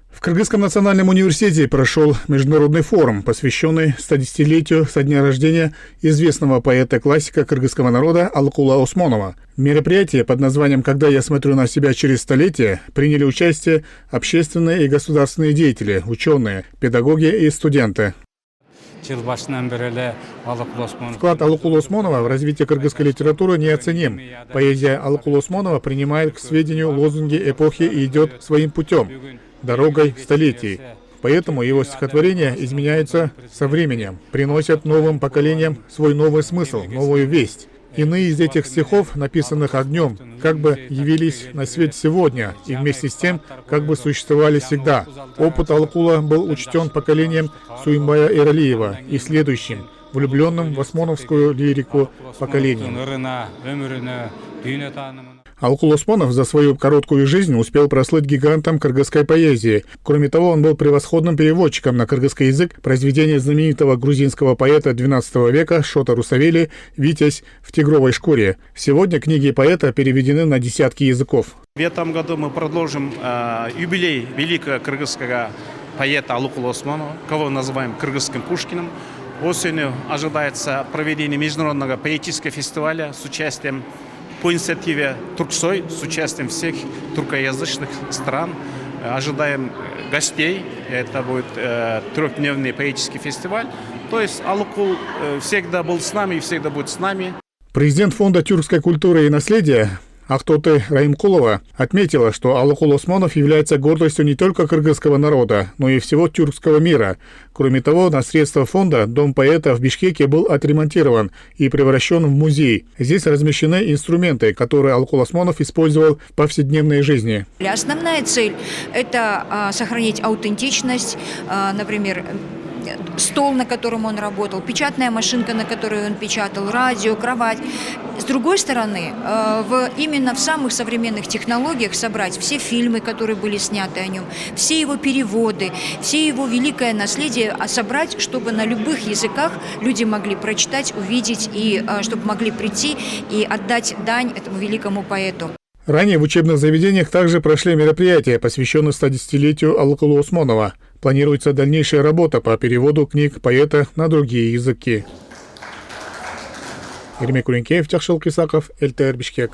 В Кыргызском национальном университете прошел международный форум, посвященный 110-летию со дня рождения известного поэта-классика кыргызского народа Алыкулы Осмонова. В мероприятии под названием «Когда я смотрю на себя через столетие» приняли участие общественные и государственные деятели, ученые, педагоги и студенты. Вклад Алыкулы Осмонова в развитие кыргызской литературы неоценим. Поэзия Алыкулы Осмонова принимает к сведению лозунги эпохи и идет своим путем, дорогой столетий. Поэтому его стихотворения изменяются со временем, приносят новым поколениям свой новый смысл, новую весть. Иные из этих стихов, написанных огнем, как бы явились на свет сегодня и вместе с тем как бы существовали всегда. Опыт Алыкулы был учтен поколением Суимбая Эралиева и следующим, влюбленным в осмоновскую лирику поколением. Алыкулы Осмонов за свою короткую жизнь успел прослыть гигантом кыргызской поэзии. Кроме того, он был превосходным переводчиком на кыргызский язык произведения знаменитого грузинского поэта XII века Шота Русавели «Витязь в тигровой шкуре». Сегодня книги поэта переведены на десятки языков. В этом году мы продолжим юбилей великого кыргызского поэта Алыкулы Осмонова, кого называем кыргызским Пушкиным. Осенью ожидается проведение международного поэтического фестиваля с участием по инициативе Турксой, с участием всех туркоязычных стран. Ожидаем гостей. Это будет трехдневный поэтический фестиваль. То есть Алыкул всегда был с нами и всегда будет с нами. Президент Фонда тюркской культуры и наследия Ахтоты Раимкулова отметила, что Алыкулы Осмонов является гордостью не только кыргызского народа, но и всего тюркского мира. Кроме того, на средства фонда Дом поэта в Бишкеке был отремонтирован и превращен в музей. Здесь размещены инструменты, которые Алыкулы Осмонов использовал в повседневной жизни. Основная цель – это сохранить аутентичность, например, стол, на котором он работал, печатная машинка, на которой он печатал, радио, кровать. С другой стороны, именно в самых современных технологиях собрать все фильмы, которые были сняты о нем, все его переводы, все его великое наследие собрать, чтобы на любых языках люди могли прочитать, увидеть и чтобы могли прийти и отдать дань этому великому поэту. Ранее в учебных заведениях также прошли мероприятия, посвященные 110-летию Алыкулы Осмонова. Планируется дальнейшая работа по переводу книг поэта на другие языки. Ермек Уренкеев, Тяхшыл Кисаков, ЛТР Бишкек.